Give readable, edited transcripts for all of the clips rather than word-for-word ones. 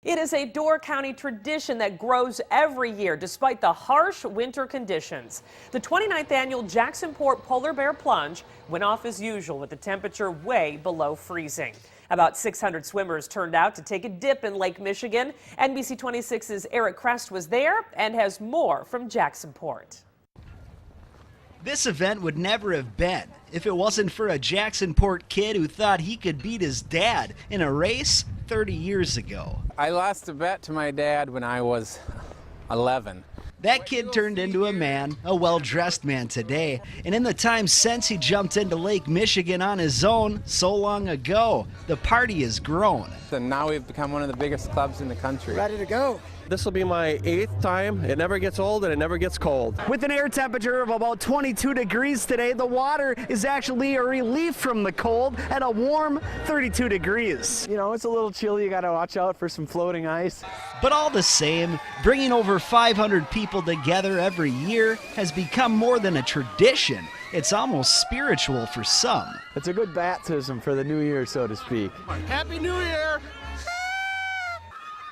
It is a Door County tradition that grows every year despite the harsh winter conditions. The 29th annual Jacksonport Polar Bear Plunge went off as usual with the temperature way below freezing. About 600 swimmers turned out to take a dip in Lake Michigan. NBC 26's Eric Crest was there and has more from Jacksonport. This event would never have been if it wasn't for a Jacksonport kid who thought he could beat his dad in a race 30 years ago. I lost a bet to my dad when I was 11. That kid turned into a man, a well-dressed man today, and in the time since he jumped into Lake Michigan on his own so long ago, the party has grown. And now we've become one of the biggest clubs in the country. Ready to go. This will be my 8th time. It never gets old and it never gets cold. With an air temperature of about 22 degrees today, the water is actually a relief from the cold at a warm 32 degrees. You know, it's a little chilly. You got to watch out for some floating ice. But all the same, bringing over 500 people together every year has become more than a tradition. It's almost spiritual for some. It's a good baptism for the new year, so to speak. Happy New Year!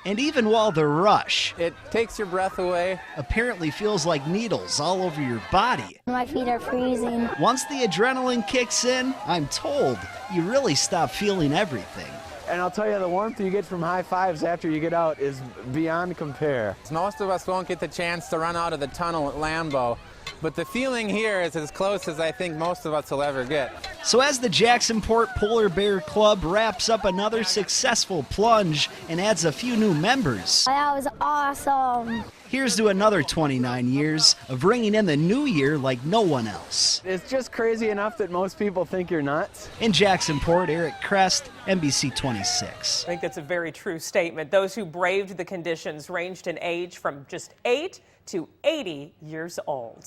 And even while the rush, It takes your breath away. apparently feels like needles all over your body. My feet are freezing. Once the adrenaline kicks in, I'm told, you really stop feeling everything. And I'll tell you, the warmth you get from high fives after you get out is beyond compare. Most of us won't get the chance to run out of the tunnel at Lambeau, but the feeling here is as close as I think most of us will ever get. So as the Jacksonport Polar Bear Club wraps up another successful plunge and adds a few new members, That was awesome. here's to another 29 years of bringing in the new year like no one else. It's just crazy enough that most people think you're nuts. In Jacksonport, Eric Crest, NBC 26. I think that's a very true statement. Those who braved the conditions ranged in age from just 8 to 80 years old.